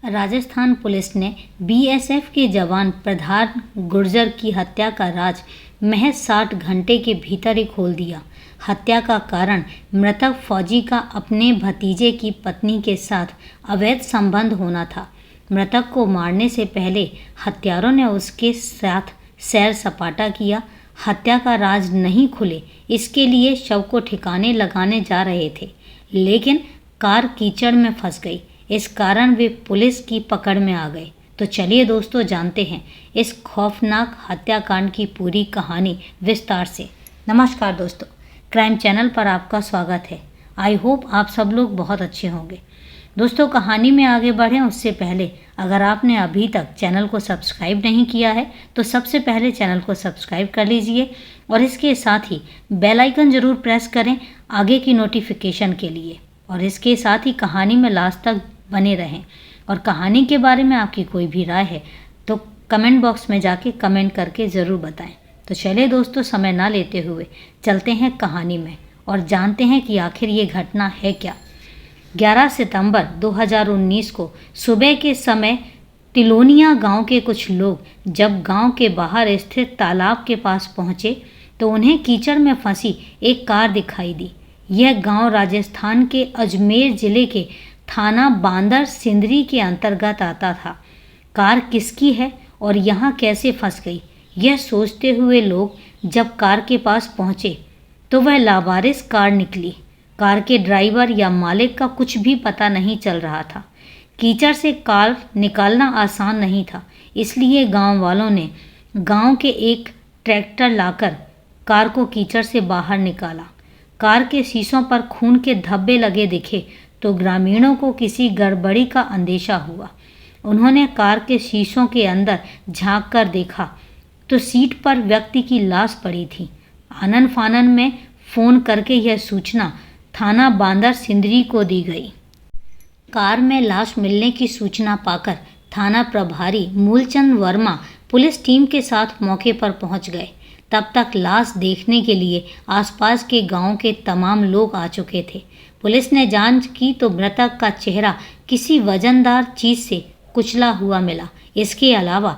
Rajasthan police ने BSF के जवान प्रधान गुर्जर की हत्या का राज महज 60 घंटे के भीतर ही खोल दिया। हत्या का कारण मृतक फौजी का अपने भतीजे की पत्नी के साथ अवैध संबंध होना था। मृतक को मारने से पहले हत्यारों ने उसके साथ सैर सपाटा किया। हत्या का राज नहीं खुले इसके लिए शव को ठिकाने लगाने जा रहे थे, लेकिन कार कीचड़ में फंस गई। इस कारण वे पुलिस की पकड़ में आ गए। तो चलिए दोस्तों, जानते हैं इस खौफनाक हत्याकांड की पूरी कहानी विस्तार से। नमस्कार दोस्तों, क्राइम चैनल पर आपका स्वागत है। आई होप आप सब लोग बहुत अच्छे होंगे। दोस्तों, कहानी में आगे बढ़ें उससे पहले अगर आपने अभी तक चैनल को सब्सक्राइब नहीं किया है तो सबसे पहले चैनल को सब्सक्राइब कर लीजिए और इसके साथ ही बेल आइकन ज़रूर प्रेस करें आगे की नोटिफिकेशन के लिए। और इसके साथ ही कहानी में लास्ट तक बने रहें। और कहानी के बारे में आपकी कोई भी राय है तो कमेंट बॉक्स में जाके कमेंट करके ज़रूर बताएं। तो चलिए दोस्तों, समय ना लेते हुए चलते हैं कहानी में और जानते हैं कि आखिर ये घटना है क्या। 11 सितंबर 2019 को सुबह के समय तिलोनिया गांव के कुछ लोग जब गांव के बाहर स्थित तालाब के पास पहुंचे तो उन्हें कीचड़ में फंसी एक कार दिखाई दी। यह गांव राजस्थान के अजमेर जिले के थाना बांदर सिंदरी के अंतर्गत आता था। कार किसकी है और यहाँ कैसे फंस गई, यह सोचते हुए लोग जब कार के पास पहुँचे तो वह लावारिस कार निकली। कार के ड्राइवर या मालिक का कुछ भी पता नहीं चल रहा था। कीचड़ से कार निकालना आसान नहीं था, इसलिए गांव वालों ने गांव के एक ट्रैक्टर लाकर कार को कीचड़ से बाहर निकाला। कार के शीशों पर खून के धब्बे लगे दिखे तो ग्रामीणों को किसी गड़बड़ी का अंदेशा हुआ। उन्होंने कार के शीशों के अंदर झांक कर देखा तो सीट पर व्यक्ति की लाश पड़ी थी। आनन फानन में फ़ोन करके यह सूचना थाना बांदर सिंदरी को दी गई। कार में लाश मिलने की सूचना पाकर थाना प्रभारी मूलचंद वर्मा पुलिस टीम के साथ मौके पर पहुंच गए। तब तक लाश देखने के लिए आसपास के गांव के तमाम लोग आ चुके थे। पुलिस ने जांच की तो मृतक का चेहरा किसी वजनदार चीज़ से कुचला हुआ मिला। इसके अलावा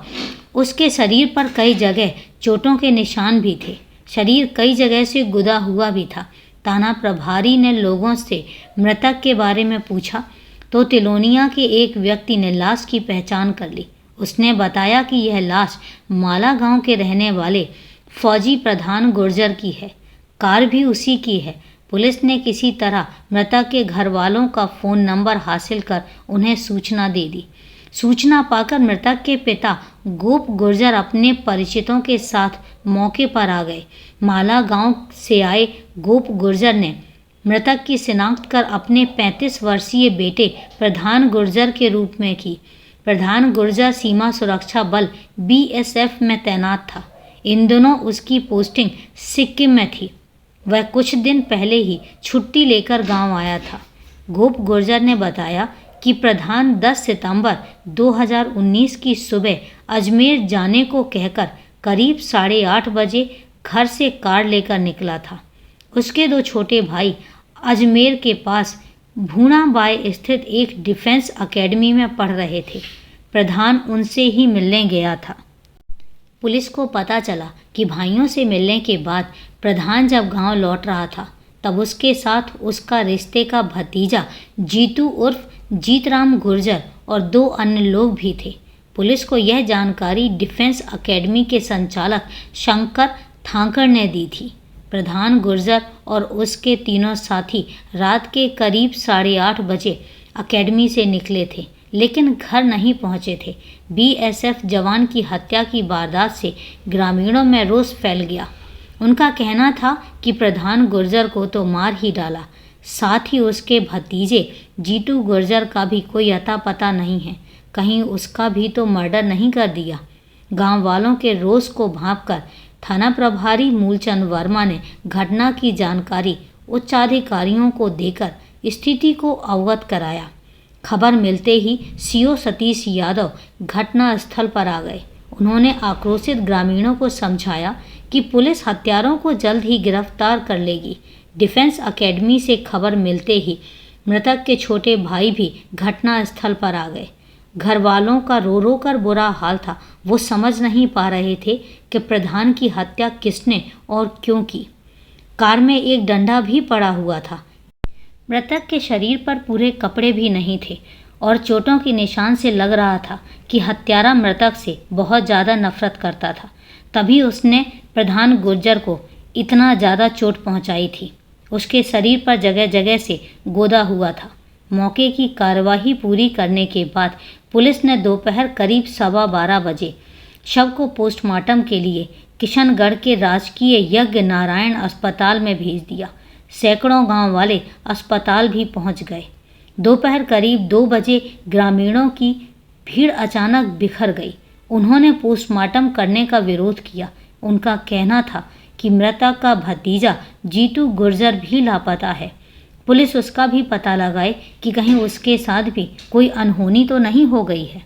उसके शरीर पर कई जगह चोटों के निशान भी थे। शरीर कई जगह से गुदा हुआ भी था। थाना प्रभारी ने लोगों से मृतक के बारे में पूछा तो तिलोनिया के एक व्यक्ति ने लाश की पहचान कर ली। उसने बताया कि यह लाश माला गांव के रहने वाले फौजी प्रधान गुर्जर की है। कार भी उसी की है। पुलिस ने किसी तरह मृतक के घर वालों का फ़ोन नंबर हासिल कर उन्हें सूचना दे दी। सूचना पाकर मृतक के पिता गोप गुर्जर अपने परिचितों के साथ मौके पर आ गए। माला गांव से आए गोप गुर्जर ने मृतक की शिनाख्त कर अपने 35 वर्षीय बेटे प्रधान गुर्जर के रूप में की। प्रधान गुर्जर सीमा सुरक्षा बल बीएसएफ में तैनात था। इन दिनों उसकी पोस्टिंग सिक्किम में थी। वह कुछ दिन पहले ही छुट्टी लेकर गांव आया था। गोप गुर्जर ने बताया कि प्रधान 10 सितंबर 2019 की सुबह अजमेर जाने को कहकर करीब 8:30 बजे घर से कार लेकर निकला था। उसके दो छोटे भाई अजमेर के पास भूणाबाई स्थित एक डिफेंस अकेडमी में पढ़ रहे थे। प्रधान उनसे ही मिलने गया था। पुलिस को पता चला कि भाइयों से मिलने के बाद प्रधान जब गांव लौट रहा था तब उसके साथ उसका रिश्ते का भतीजा जीतू उर्फ जीतराम गुर्जर और 2 अन्य लोग भी थे। पुलिस को यह जानकारी डिफेंस अकेडमी के संचालक शंकर थांकर ने दी थी। प्रधान गुर्जर और उसके तीनों साथी रात के करीब 8:30 बजे अकेडमी से निकले थे, लेकिन घर नहीं पहुंचे थे। बीएसएफ जवान की हत्या की वारदात से ग्रामीणों में रोष फैल गया। उनका कहना था कि प्रधान गुर्जर को तो मार ही डाला, साथ ही उसके भतीजे जीतू गुर्जर का भी कोई अता पता नहीं है। कहीं उसका भी तो मर्डर नहीं कर दिया। गांव वालों के रोष को भांपकर थाना प्रभारी मूलचंद वर्मा ने घटना की जानकारी उच्चाधिकारियों को देकर स्थिति को अवगत कराया। खबर मिलते ही सीओ सतीश यादव घटना स्थल पर आ गए। उन्होंने आक्रोशित ग्रामीणों को समझाया कि पुलिस हत्यारों को जल्द ही गिरफ्तार कर लेगी। डिफेंस अकेडमी से खबर मिलते ही मृतक के छोटे भाई भी घटना स्थल पर आ गए। घर वालों का रो रो कर बुरा हाल था। वो समझ नहीं पा रहे थे कि प्रधान की हत्या किसने और क्यों की। कार में एक डंडा भी पड़ा हुआ था। मृतक के शरीर पर पूरे कपड़े भी नहीं थे और चोटों के निशान से लग रहा था कि हत्यारा मृतक से बहुत ज़्यादा नफरत करता था, तभी उसने प्रधान गुर्जर को इतना ज़्यादा चोट पहुंचाई थी। उसके शरीर पर जगह जगह से गोदा हुआ था। मौके की कार्यवाही पूरी करने के बाद पुलिस ने दोपहर करीब 12:15 बजे शव को पोस्टमार्टम के लिए किशनगढ़ के राजकीय यज्ञ नारायण अस्पताल में भेज दिया। सैकड़ों गांव वाले अस्पताल भी पहुंच गए। दोपहर करीब 2 बजे ग्रामीणों की भीड़ अचानक बिखर गई। उन्होंने पोस्टमार्टम करने का विरोध किया। उनका कहना था कि मृतक का भतीजा जीतू गुर्जर भी लापता है। पुलिस उसका भी पता लगाए कि कहीं उसके साथ भी कोई अनहोनी तो नहीं हो गई है।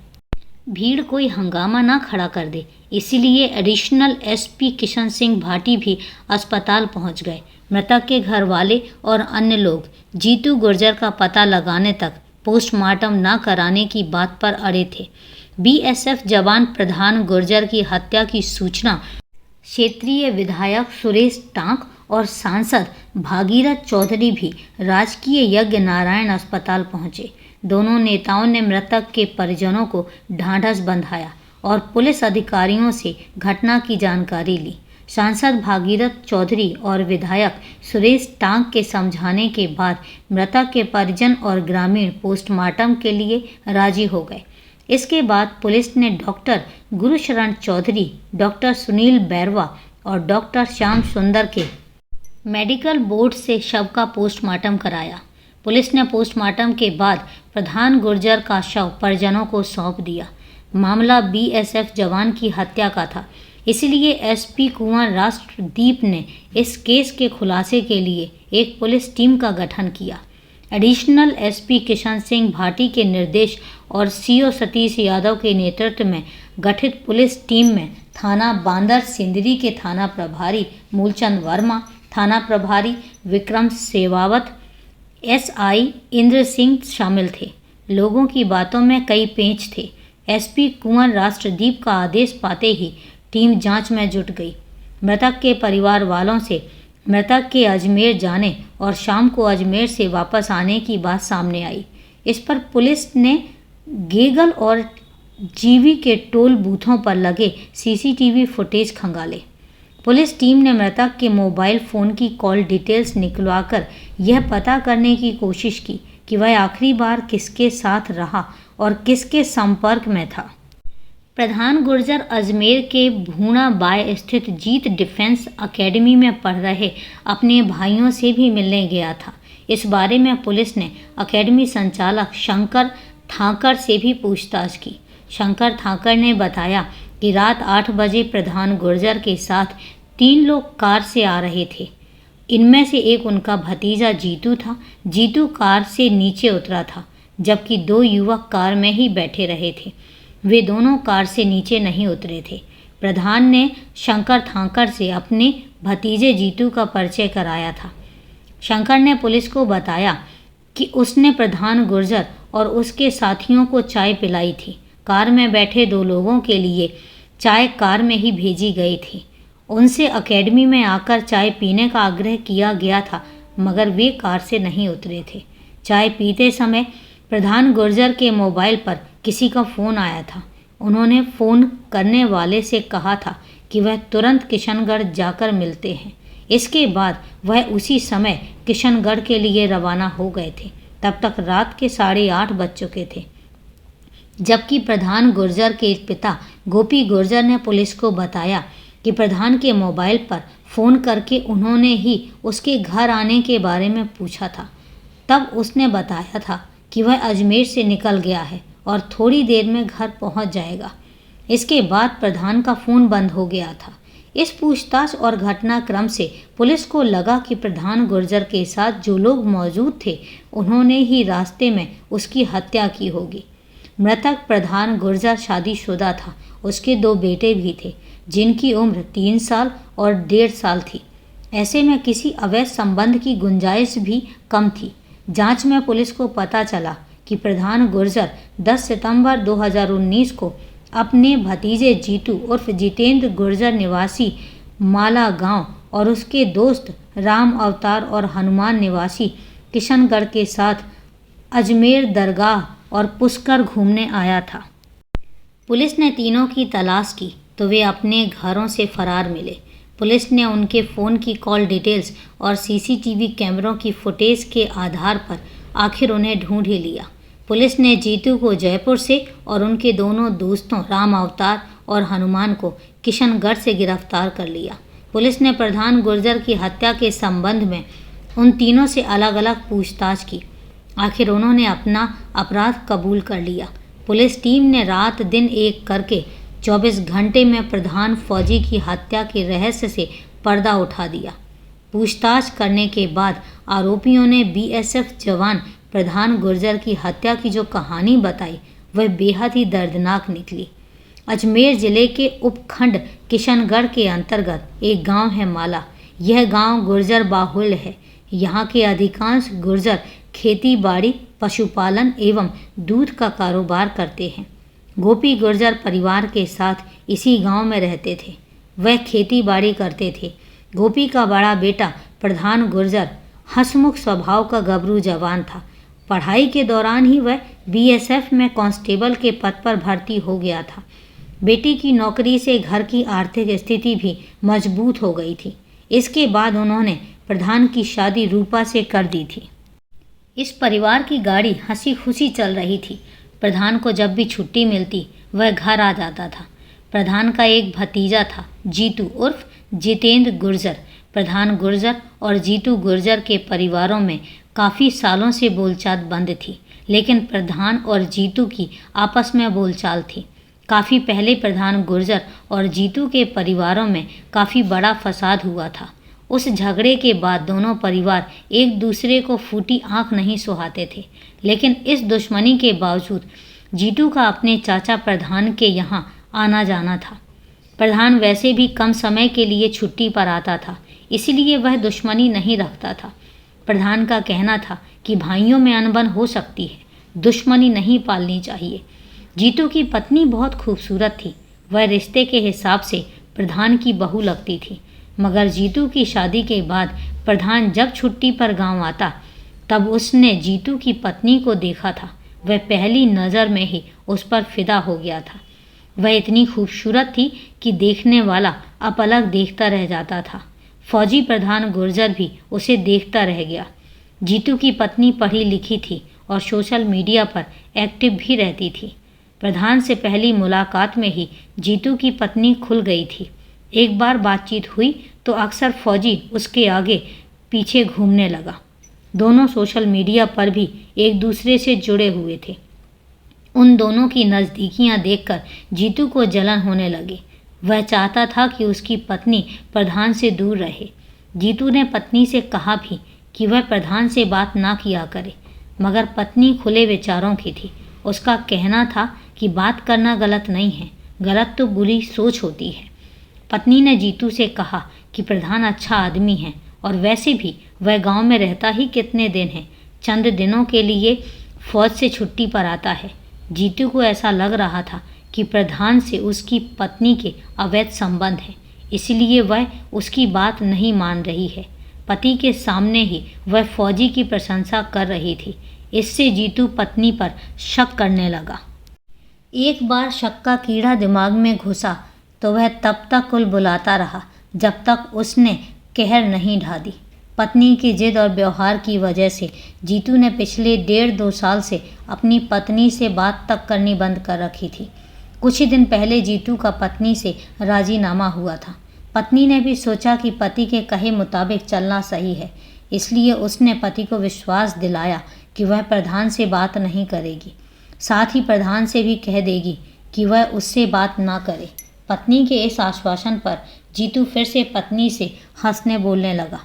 भीड़ कोई हंगामा ना खड़ा कर दे, इसीलिए एडिशनल एसपी किशन सिंह भाटी भी अस्पताल पहुंच गए। मृतक के घर वाले और अन्य लोग जीतू गुर्जर का पता लगाने तक पोस्टमार्टम ना कराने की बात पर अड़े थे। बीएसएफ जवान प्रधान गुर्जर की हत्या की सूचना क्षेत्रीय विधायक सुरेश टांक और सांसद भागीरथ चौधरी भी राजकीय यज्ञ नारायण अस्पताल पहुंचे। दोनों नेताओं ने मृतक के परिजनों को ढांढस बंधाया और पुलिस अधिकारियों से घटना की जानकारी ली। सांसद भागीरथ चौधरी और विधायक सुरेश टांक के समझाने के बाद मृतक के परिजन और ग्रामीण पोस्टमार्टम के लिए राजी हो गए। इसके बाद पुलिस ने डॉक्टर गुरुशरण चौधरी, डॉक्टर सुनील बैरवा और डॉक्टर श्याम सुंदर के मेडिकल बोर्ड से शव का पोस्टमार्टम कराया। पुलिस ने पोस्टमार्टम के बाद प्रधान गुर्जर का शव परिजनों को सौंप दिया। मामला बीएसएफ जवान की हत्या का था, इसलिए एसपी कुंवर राष्ट्रदीप ने इस केस के खुलासे के लिए एक पुलिस टीम का गठन किया। एडिशनल एसपी किशन सिंह भाटी के निर्देश और सीओ सतीश यादव के नेतृत्व में गठित पुलिस टीम में थाना बांदर सिंदरी के थाना प्रभारी मूलचंद वर्मा, थाना प्रभारी विक्रम सेवावत, एसआई इंद्र सिंह शामिल थे। लोगों की बातों में कई पेंच थे। एसपी कुंवर राष्ट्रदीप का आदेश पाते ही टीम जांच में जुट गई। मृतक के परिवार वालों से मृतक के अजमेर जाने और शाम को अजमेर से वापस आने की बात सामने आई। इस पर पुलिस ने गेगल और जीवी के टोल बूथों पर लगे सीसीटीवी फुटेज खंगाले। पुलिस टीम ने मृतक के मोबाइल फ़ोन की कॉल डिटेल्स निकलवाकर यह पता करने की कोशिश की कि वह आखिरी बार किसके साथ रहा और किसके संपर्क में था। प्रधान गुर्जर अजमेर के भूणाबाई स्थित जीत डिफेंस एकेडमी में पढ़ रहे अपने भाइयों से भी मिलने गया था। इस बारे में पुलिस ने एकेडमी संचालक शंकर थाकर से भी पूछताछ की। शंकर थाकर ने बताया कि रात 8 बजे प्रधान गुर्जर के साथ 3 लोग कार से आ रहे थे। इनमें से एक उनका भतीजा जीतू था। जीतू कार से नीचे उतरा था, जबकि 2 युवक कार में ही बैठे रहे थे। वे दोनों कार से नीचे नहीं उतरे थे। प्रधान ने शंकर थाकर से अपने भतीजे जीतू का परिचय कराया था। शंकर ने पुलिस को बताया कि उसने प्रधान गुर्जर और उसके साथियों को चाय पिलाई थी। कार में बैठे 2 लोगों के लिए चाय कार में ही भेजी गई थी। उनसे एकेडमी में आकर चाय पीने का आग्रह किया गया था, मगर वे कार से नहीं उतरे थे। चाय पीते समय प्रधान गुर्जर के मोबाइल पर किसी का फ़ोन आया था। उन्होंने फ़ोन करने वाले से कहा था कि वह तुरंत किशनगढ़ जाकर मिलते हैं। इसके बाद वह उसी समय किशनगढ़ के लिए रवाना हो गए थे। तब तक रात के 8:30 बज चुके थे, जबकि प्रधान गुर्जर के पिता गोपी गुर्जर ने पुलिस को बताया कि प्रधान के मोबाइल पर फ़ोन करके उन्होंने ही उसके घर आने के बारे में पूछा था। तब उसने बताया था कि वह अजमेर से निकल गया है और थोड़ी देर में घर पहुंच जाएगा। इसके बाद प्रधान का फ़ोन बंद हो गया था। इस पूछताछ और घटनाक्रम से पुलिस को लगा कि प्रधान गुर्जर के साथ जो लोग मौजूद थे, उन्होंने ही रास्ते में उसकी हत्या की होगी। मृतक प्रधान गुर्जर शादीशुदा था। उसके 2 बेटे भी थे, जिनकी उम्र 3 साल और 1.5 साल थी। ऐसे में किसी अवैध संबंध की गुंजाइश भी कम थी। जांच में पुलिस को पता चला कि प्रधान गुर्जर 10 सितंबर 2019 को अपने भतीजे जीतू उर्फ जितेंद्र गुर्जर निवासी माला गांव और उसके दोस्त राम अवतार और हनुमान निवासी किशनगढ़ के साथ अजमेर दरगाह और पुष्कर घूमने आया था। पुलिस ने तीनों की तलाश की तो वे अपने घरों से फरार मिले। पुलिस ने उनके फ़ोन की कॉल डिटेल्स और सीसीटीवी कैमरों की फुटेज के आधार पर आखिर उन्हें ढूंढ ही लिया। पुलिस ने जीतू को जयपुर से और उनके दोनों दोस्तों राम अवतार और हनुमान को किशनगढ़ से गिरफ्तार कर लिया। पुलिस ने प्रधान गुर्जर की हत्या के संबंध में उन तीनों से अलग अलग पूछताछ की। आखिर उन्होंने अपना अपराध कबूल कर लिया। पुलिस टीम ने रात दिन एक करके 24 घंटे में प्रधान फौजी की हत्या के रहस्य से पर्दा उठा दिया। पूछताछ करने के बाद आरोपियों ने बीएसएफ जवान प्रधान गुर्जर की हत्या की जो कहानी बताई वह बेहद ही दर्दनाक निकली। अजमेर जिले के उपखंड किशनगढ़ के अंतर्गत एक गांव है माला। यह गांव गुर्जर बाहुल्य है। यहाँ के अधिकांश गुर्जर खेती बाड़ी, पशुपालन एवं दूध का कारोबार करते हैं। गोपी गुर्जर परिवार के साथ इसी गांव में रहते थे। वह खेती बाड़ी करते थे। गोपी का बड़ा बेटा प्रधान गुर्जर हंसमुख स्वभाव का गबरू जवान था। पढ़ाई के दौरान ही वह बीएसएफ में कांस्टेबल के पद पर भर्ती हो गया था। बेटी की नौकरी से घर की आर्थिक स्थिति भी मजबूत हो गई थी। इसके बाद उन्होंने प्रधान की शादी रूपा से कर दी थी। इस परिवार की गाड़ी हंसी खुशी चल रही थी। प्रधान को जब भी छुट्टी मिलती वह घर आ जाता था। प्रधान का एक भतीजा था जीतू उर्फ जितेंद्र गुर्जर। प्रधान गुर्जर और जीतू गुर्जर के परिवारों में काफ़ी सालों से बोलचाल बंद थी, लेकिन प्रधान और जीतू की आपस में बोलचाल थी। काफ़ी पहले प्रधान गुर्जर और जीतू के परिवारों में काफ़ी बड़ा फसाद हुआ था। उस झगड़े के बाद दोनों परिवार एक दूसरे को फूटी आंख नहीं सुहाते थे, लेकिन इस दुश्मनी के बावजूद जीतू का अपने चाचा प्रधान के यहाँ आना जाना था। प्रधान वैसे भी कम समय के लिए छुट्टी पर आता था, इसलिए वह दुश्मनी नहीं रखता था। प्रधान का कहना था कि भाइयों में अनबन हो सकती है, दुश्मनी नहीं पालनी चाहिए। जीतू की पत्नी बहुत खूबसूरत थी। वह रिश्ते के हिसाब से प्रधान की बहू लगती थी, मगर जीतू की शादी के बाद प्रधान जब छुट्टी पर गांव आता तब उसने जीतू की पत्नी को देखा था। वह पहली नज़र में ही उस पर फिदा हो गया था। वह इतनी खूबसूरत थी कि देखने वाला अपलक देखता रह जाता था। फौजी प्रधान गुर्जर भी उसे देखता रह गया। जीतू की पत्नी पढ़ी लिखी थी और सोशल मीडिया पर एक्टिव भी रहती थी। प्रधान से पहली मुलाकात में ही जीतू की पत्नी खुल गई थी। एक बार बातचीत हुई तो अक्सर फौजी उसके आगे पीछे घूमने लगा। दोनों सोशल मीडिया पर भी एक दूसरे से जुड़े हुए थे। उन दोनों की नज़दीकियां देखकर जीतू को जलन होने लगी। वह चाहता था कि उसकी पत्नी प्रधान से दूर रहे। जीतू ने पत्नी से कहा भी कि वह प्रधान से बात ना किया करे, मगर पत्नी खुले विचारों की थी। उसका कहना था कि बात करना गलत नहीं है, गलत तो बुरी सोच होती है। पत्नी ने जीतू से कहा कि प्रधान अच्छा आदमी है और वैसे भी वह गांव में रहता ही कितने दिन है, चंद दिनों के लिए फौज से छुट्टी पर आता है। जीतू को ऐसा लग रहा था कि प्रधान से उसकी पत्नी के अवैध संबंध हैं, इसलिए वह उसकी बात नहीं मान रही है। पति के सामने ही वह फौजी की प्रशंसा कर रही थी। इससे जीतू पत्नी पर शक करने लगा। एक बार शक का कीड़ा दिमाग में घुसा तो वह तब तक कुल बुलाता रहा जब तक उसने कहर नहीं ढा दी। पत्नी की जिद और व्यवहार की वजह से जीतू ने पिछले 1.5-2 साल से अपनी पत्नी से बात तक करनी बंद कर रखी थी। कुछ ही दिन पहले जीतू का पत्नी से राजीनामा हुआ था। पत्नी ने भी सोचा कि पति के कहे मुताबिक चलना सही है, इसलिए उसने पति को विश्वास दिलाया कि वह प्रधान से बात नहीं करेगी। साथ ही प्रधान से भी कह देगी कि वह उससे बात ना करे। पत्नी के इस आश्वासन पर जीतू फिर से पत्नी से हंसने बोलने लगा,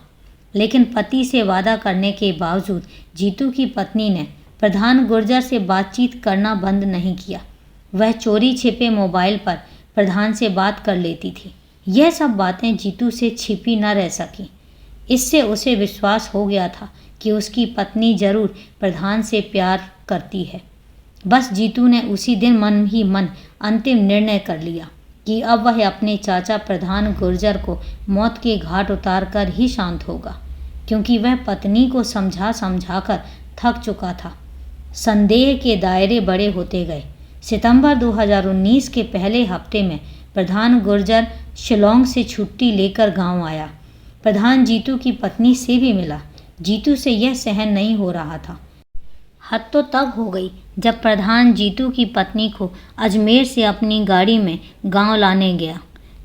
लेकिन पति से वादा करने के बावजूद जीतू की पत्नी ने प्रधान गुर्जर से बातचीत करना बंद नहीं किया। वह चोरी छिपे मोबाइल पर प्रधान से बात कर लेती थी। यह सब बातें जीतू से छिपी न रह सकीं। इससे उसे विश्वास हो गया था कि उसकी पत्नी जरूर प्रधान से प्यार करती है। बस जीतू ने उसी दिन मन ही मन अंतिम निर्णय कर लिया कि अब वह अपने चाचा प्रधान गुर्जर को मौत के घाट उतार कर ही शांत होगा, क्योंकि वह पत्नी को समझा समझा कर थक चुका था। संदेह के दायरे बड़े होते गए। सितंबर 2019 के पहले हफ्ते में प्रधान गुर्जर शिलोंग से छुट्टी लेकर गांव आया। प्रधान जीतू की पत्नी से भी मिला। जीतू से यह सहन नहीं हो रहा था। हद तो तब हो गई जब प्रधान जीतू की पत्नी को अजमेर से अपनी गाड़ी में गांव लाने गया।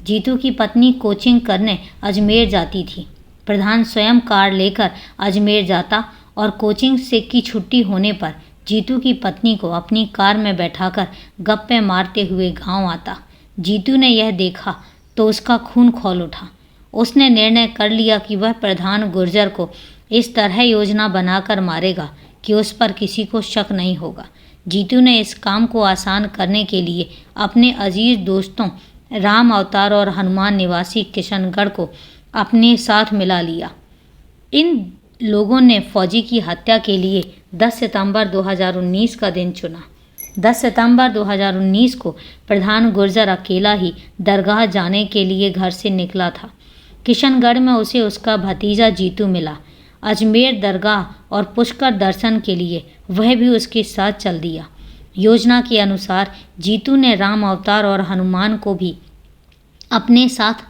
जीतू की पत्नी कोचिंग करने अजमेर जाती थी। प्रधान स्वयं कार लेकर अजमेर जाता और कोचिंग से की छुट्टी होने पर जीतू की पत्नी को अपनी कार में बैठाकर गप्पे मारते हुए गांव आता। जीतू ने यह देखा तो उसका खून खौल उठा। उसने निर्णय कर लिया कि वह प्रधान गुर्जर को इस तरह योजना बनाकर मारेगा कि उस पर किसी को शक नहीं होगा। जीतू ने इस काम को आसान करने के लिए अपने अजीज दोस्तों राम अवतार और हनुमान निवासी किशनगढ़ को अपने साथ मिला लिया। इन लोगों ने फौजी की हत्या के लिए 10 सितंबर 2019 का दिन चुना। 10 सितंबर 2019 को प्रधान गुर्जर अकेला ही दरगाह जाने के लिए घर से निकला था। किशनगढ़ में उसे उसका भतीजा जीतू मिला। अजमेर दरगाह और पुष्कर दर्शन के लिए वह भी उसके साथ चल दिया। योजना के अनुसार जीतू ने राम अवतार और हनुमान को भी अपने साथ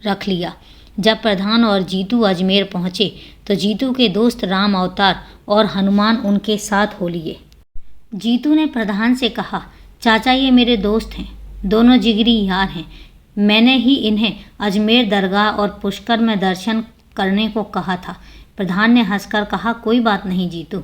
रख लिया। जब प्रधान और जीतू अजमेर पहुंचे तो जीतू के दोस्त राम अवतार और हनुमान उनके साथ हो लिए। जीतू ने प्रधान से कहा, चाचा ये मेरे दोस्त हैं, दोनों जिगरी यार हैं। मैंने ही इन्हें अजमेर दरगाह और पुष्कर में दर्शन करने को कहा था। प्रधान ने हंसकर कहा, कोई बात नहीं जीतू,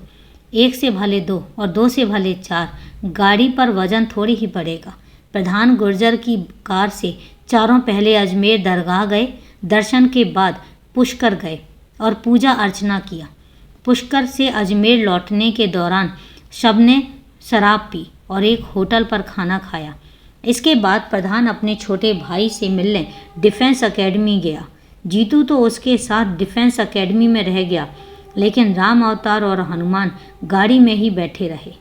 1 से भले 2 और 2 से भले 4, गाड़ी पर वजन थोड़ी ही पड़ेगा। प्रधान गुर्जर की कार से चारों पहले अजमेर दरगाह गए, दर्शन के बाद पुष्कर गए और पूजा अर्चना किया। पुष्कर से अजमेर लौटने के दौरान सबने शराब पी और एक होटल पर खाना खाया। इसके बाद प्रधान अपने छोटे भाई से मिलने डिफेंस एकेडमी गया। जीतू तो उसके साथ डिफेंस एकेडमी में रह गया, लेकिन राम अवतार और हनुमान गाड़ी में ही बैठे रहे।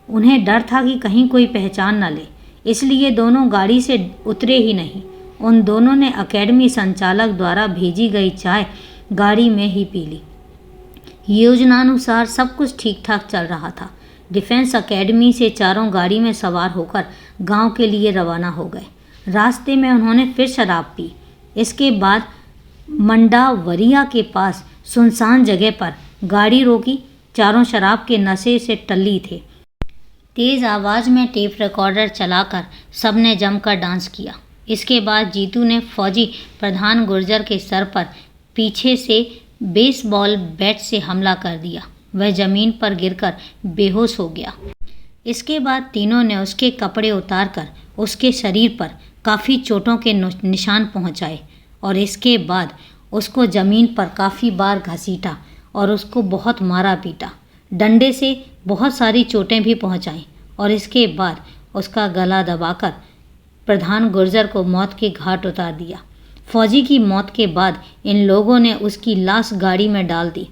उन्हें डर था कि कहीं कोई पहचान न ले, इसलिए दोनों गाड़ी से उतरे ही नहीं। उन दोनों ने एकेडमी संचालक द्वारा भेजी गई चाय गाड़ी में ही पी ली। योजनानुसार सब कुछ ठीक ठाक चल रहा था। डिफेंस एकेडमी से चारों गाड़ी में सवार होकर गांव के लिए रवाना हो गए। रास्ते में उन्होंने फिर शराब पी। इसके बाद मंडावरिया के पास सुनसान जगह पर गाड़ी रोकी। चारों शराब के नशे से टल्ली थे। तेज आवाज़ में टेप रिकॉर्डर चलाकर सबने जमकर डांस किया। इसके बाद जीतू ने फौजी प्रधान गुर्जर के सर पर पीछे से बेसबॉल बैट से हमला कर दिया। वह जमीन पर गिरकर बेहोश हो गया। इसके बाद तीनों ने उसके कपड़े उतारकर उसके शरीर पर काफ़ी चोटों के निशान पहुंचाए और इसके बाद उसको ज़मीन पर काफ़ी बार घसीटा और उसको बहुत मारा पीटा। डंडे से बहुत सारी चोटें भी पहुंचाई और इसके बाद उसका गला दबाकर प्रधान गुर्जर को मौत के घाट उतार दिया। फौजी की मौत के बाद इन लोगों ने उसकी लाश गाड़ी में डाल दी।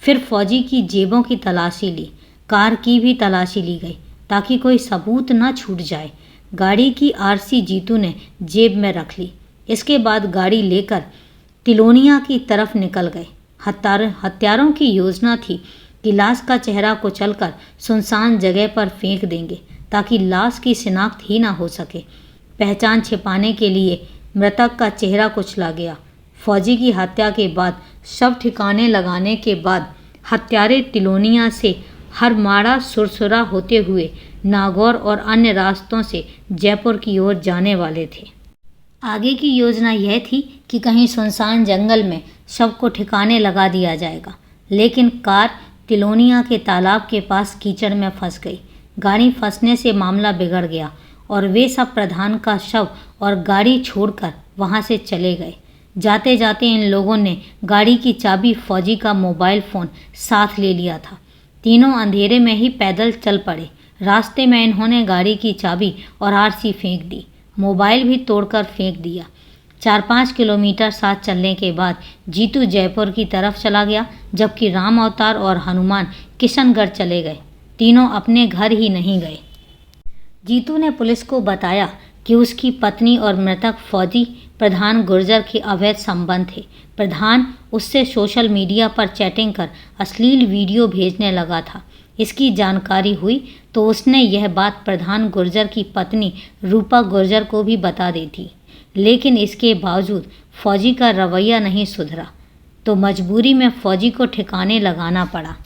फिर फौजी की जेबों की तलाशी ली, कार की भी तलाशी ली गई ताकि कोई सबूत न छूट जाए। गाड़ी की आरसी जीतू ने जेब में रख ली। इसके बाद गाड़ी लेकर तिलोनिया की तरफ निकल गए। हत्यारों की योजना थी कि लाश का चेहरा कुचलकर सुनसान जगह पर फेंक देंगे ताकि लाश की शिनाख्त ही ना हो सके। पहचान छिपाने के लिए मृतक का चेहरा कुचला गया। फौजी की हत्या के बाद शव ठिकाने लगाने के बाद हत्यारे तिलोनिया से हरमाड़ा सुरसुरा होते हुए नागौर और अन्य रास्तों से जयपुर की ओर जाने वाले थे। आगे की योजना यह थी कि कहीं सुनसान जंगल में शव को ठिकाने लगा दिया जाएगा, लेकिन कार तिलोनिया के तालाब के पास कीचड़ में फंस गई। गाड़ी फंसने से मामला बिगड़ गया और वे सब प्रधान का शव और गाड़ी छोड़कर वहां से चले गए। जाते जाते इन लोगों ने गाड़ी की चाबी, फौजी का मोबाइल फ़ोन साथ ले लिया था। तीनों अंधेरे में ही पैदल चल पड़े। रास्ते में इन्होंने गाड़ी की चाबी और आरसी फेंक दी, मोबाइल भी तोड़कर फेंक दिया। 4-5 किलोमीटर साथ चलने के बाद जीतू जयपुर की तरफ चला गया, जबकि राम अवतार और हनुमान किशनगढ़ चले गए। तीनों अपने घर ही नहीं गए। जीतू ने पुलिस को बताया कि उसकी पत्नी और मृतक फौजी प्रधान गुर्जर के अवैध संबंध थे। प्रधान उससे सोशल मीडिया पर चैटिंग कर अश्लील वीडियो भेजने लगा था। इसकी जानकारी हुई तो उसने यह बात प्रधान गुर्जर की पत्नी रूपा गुर्जर को भी बता दी थी, लेकिन इसके बावजूद फौजी का रवैया नहीं सुधरा तो मजबूरी में फौजी को ठिकाने लगाना पड़ा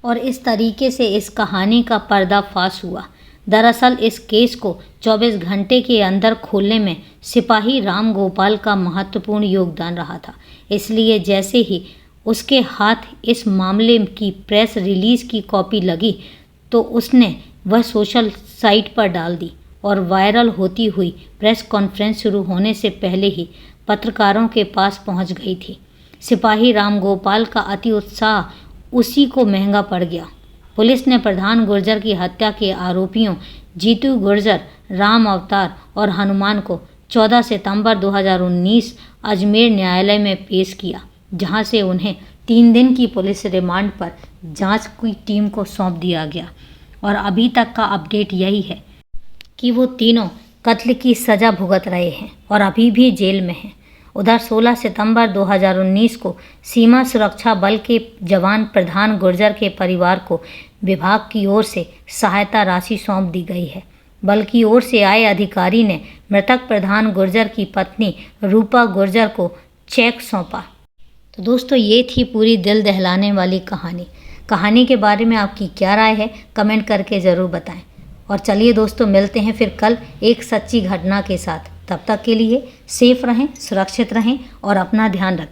और इस तरीके से इस कहानी का पर्दाफाश हुआ। दरअसल इस केस को 24 घंटे के अंदर खोलने में सिपाही राम गोपाल का महत्वपूर्ण योगदान रहा था। इसलिए जैसे ही उसके हाथ इस मामले की प्रेस रिलीज की कॉपी लगी तो उसने वह सोशल साइट पर डाल दी और वायरल होती हुई प्रेस कॉन्फ्रेंस शुरू होने से पहले ही पत्रकारों के पास पहुंच गई थी। सिपाही राम गोपाल का अति उत्साह उसी को महंगा पड़ गया। पुलिस ने प्रधान गुर्जर की हत्या के आरोपियों जीतू गुर्जर, राम अवतार और हनुमान को 14 सितंबर 2019 अजमेर न्यायालय में पेश किया, जहां से उन्हें 3 दिन की पुलिस रिमांड पर जांच की टीम को सौंप दिया गया। और अभी तक का अपडेट यही है कि वो तीनों कत्ल की सज़ा भुगत रहे हैं और अभी भी जेल में हैं। उधर 16 सितंबर 2019 को सीमा सुरक्षा बल के जवान प्रधान गुर्जर के परिवार को विभाग की ओर से सहायता राशि सौंप दी गई है। बल की ओर से आए अधिकारी ने मृतक प्रधान गुर्जर की पत्नी रूपा गुर्जर को चेक सौंपा। तो दोस्तों, ये थी पूरी दिल दहलाने वाली कहानी के बारे में आपकी क्या राय है, कमेंट करके ज़रूर बताएं। और चलिए दोस्तों, मिलते हैं फिर कल एक सच्ची घटना के साथ। तब तक के लिए सेफ रहें, सुरक्षित रहें और अपना ध्यान रखें।